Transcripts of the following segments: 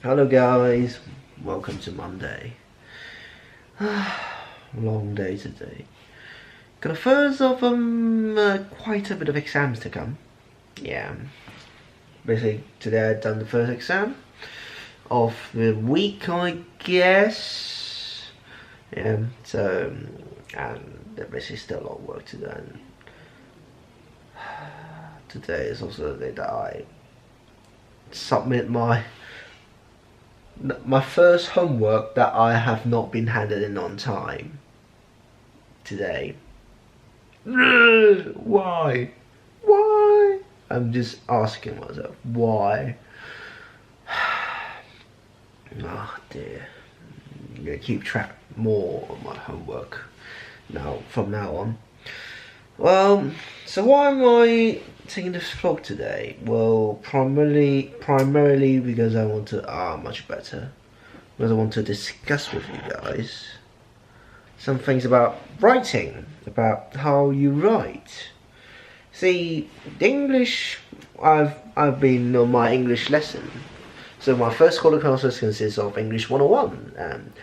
Hello guys, welcome to Monday. Long day today. Got a first of quite a bit of exams to come. Yeah, basically today I've done the first exam of the week, I guess. Yeah, so and there's basically still a lot of work to do. And today is also the day that I submit my first homework that I have not been handed in on time today. Why? Why? I'm just asking myself, why? Oh dear. I'm gonna keep track more of my homework now from now on. Well, so why am I taking this vlog today? Well, primarily because I want to much better. Because I want to discuss with you guys some things about writing, about how you write. See, the English, I've been on my English lesson. So my first quarter courses consists of English 101, and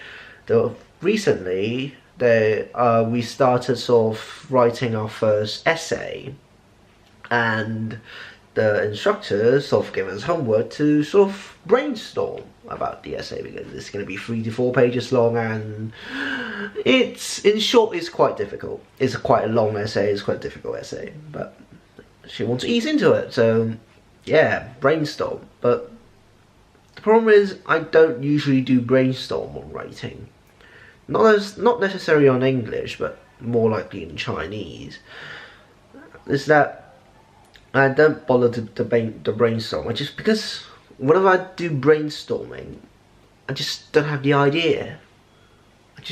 recently we started sort of writing our first essay, and the instructors sort of gave us homework to sort of brainstorm about the essay, because it's going to be 3 to 4 pages long, and in short, it's quite difficult. It's quite a long essay, it's quite a difficult essay, but she wants to ease into it, so yeah, brainstorm. But the problem is, I don't usually do brainstorm on writing. Not necessarily on English, but more likely in Chinese. Is that I don't bother to brainstorm. Because whenever I do brainstorming, I just don't have the idea. I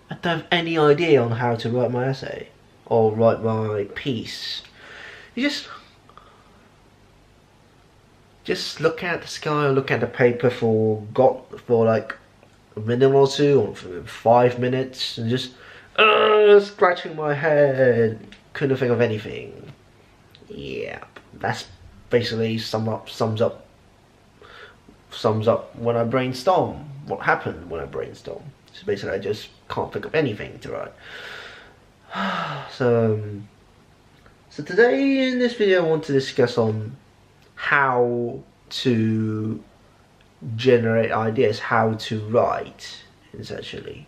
don't have any idea on how to write my essay or write my piece. You just look at the sky or look at the paper for like a minute or two, or for 5 minutes, and just scratching my head, couldn't think of anything. Yeah, that's basically sums up when I brainstorm. What happened when I brainstorm? So basically, I just can't think of anything to write. So today in this video, I want to discuss on how to generate ideas, how to write, essentially.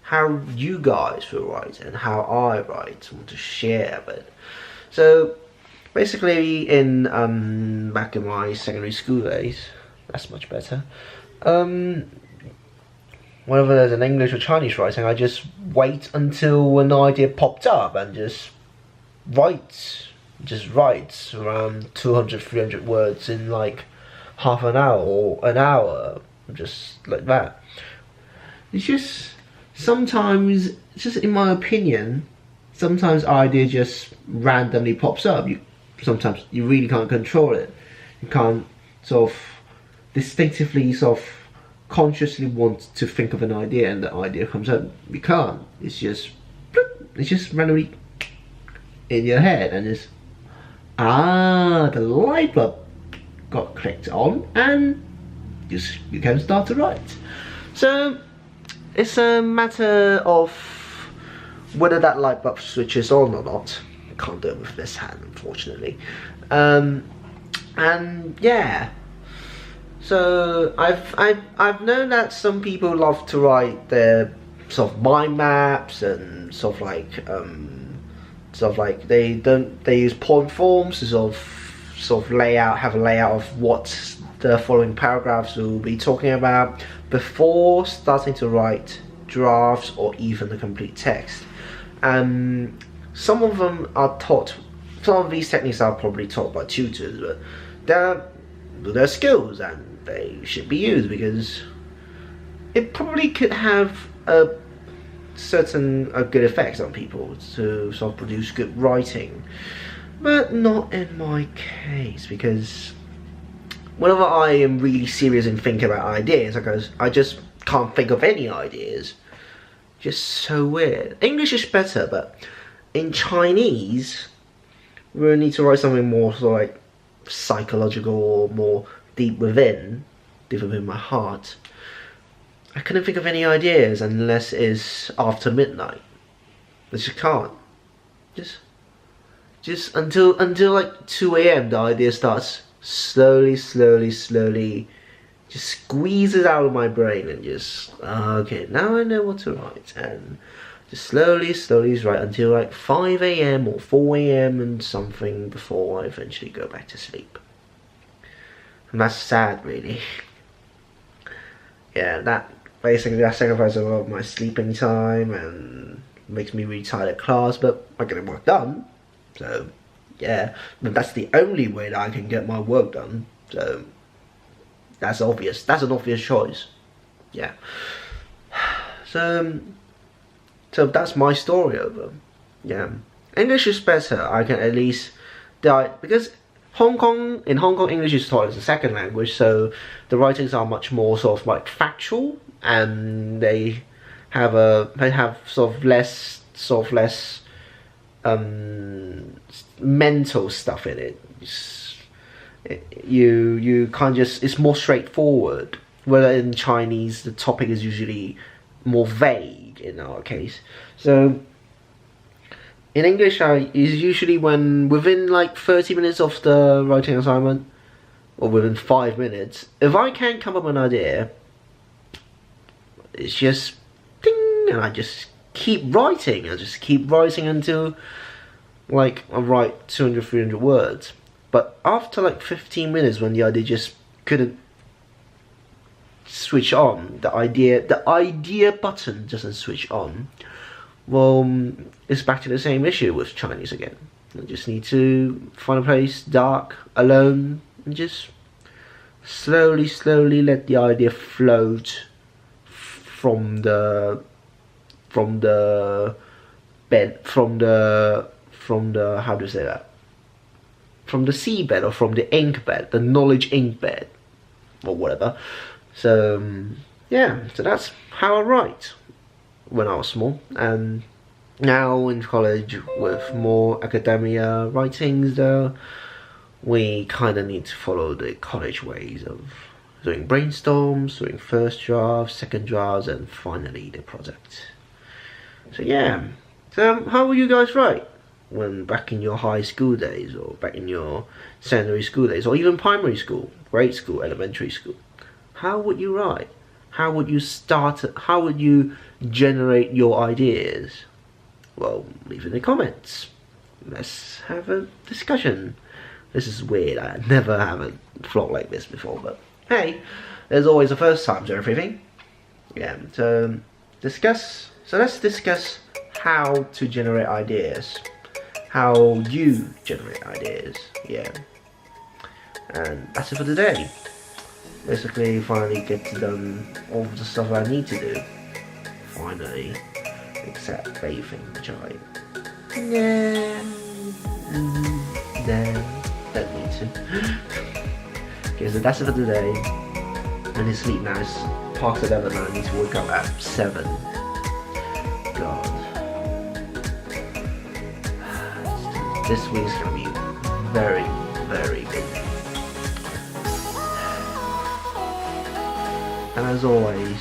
How you guys will write and how I write. I want to share it. So basically, back in my secondary school days, that's much better. Whenever there's an English or Chinese writing, I just wait until an idea popped up and just write around 200, 300 words in like half an hour or an hour, just like that. It's just sometimes, just in my opinion, sometimes idea just randomly pops up. Sometimes you really can't control it. You can't sort of distinctively consciously want to think of an idea, and the idea comes up. You can't. It's just randomly in your head, and it's the light bulb got clicked on, and you can start to write. So it's a matter of whether that light bulb switches on or not. I can't do it with this hand, unfortunately. And yeah. So I've known that some people love to write their sort of mind maps, and sort of like they use point forms to sort of have a layout of what the following paragraphs will be talking about before starting to write drafts or even the complete text. Some of them are taught. Some of these techniques are probably taught by tutors, but they're skills and they should be used, because it probably could have a good effect on people to sort of produce good writing, but not in my case, because whenever I am really serious and think about ideas, I just can't think of any ideas. Just so weird. English is better, but in Chinese, we need to write something more sort of like psychological or more deep within my heart, I couldn't think of any ideas unless it's after midnight. I just can't. Just until like 2 a.m. the idea starts slowly just squeezes out of my brain and just okay, now I know what to write, and just slowly write until like 5 a.m. or 4 a.m. and something before I eventually go back to sleep. And that's sad, really. Yeah, that sacrifices a lot of my sleeping time and makes me really tired at class, but I get work done. So yeah, but that's the only way that I can get my work done. So that's obvious. That's an obvious choice. Yeah. So that's my story over. Yeah. English is better. I can at least because in Hong Kong English is taught as a second language, so the writings are much more sort of like factual, and they have sort of less mental stuff in it. You can't just, it's more straightforward. Whether in Chinese the topic is usually more vague in our case. So in English is usually when within like 30 minutes of the writing assignment, or within 5 minutes, if I can't come up with an idea, it's just ding, and I just keep writing. I just keep writing until like I write 200, 300 words. But after like 15 minutes, when the idea just couldn't switch on, the idea button doesn't switch on, well, it's back to the same issue with Chinese again. I just need to find a place dark, alone, and just slowly let the idea float from the bed, from the how do you say that? From the seabed, or from the ink bed, the knowledge ink bed, or whatever. So yeah, so that's how I write when I was small. And now in college with more academia writings, though, we kind of need to follow the college ways of doing brainstorms, doing first drafts, second drafts, and finally the project. So yeah, so how will you guys write when back in your high school days, or back in your secondary school days, or even primary school, grade school, elementary school? How would you write? How would you start? How would you generate your ideas? Well, leave it in the comments. Let's have a discussion. This is weird. I never have a vlog like this before, but hey, there's always a first time to everything. Yeah. So let's discuss how to generate ideas. How you generate ideas. Yeah. And that's it for today. Basically, finally get done all of the stuff I need to do. Finally, except bathing, which I don't need to. Okay, so that's it for today. I need to sleep now. It's past 11 and I need to wake up at 7. God. This week's gonna be very good. And as always,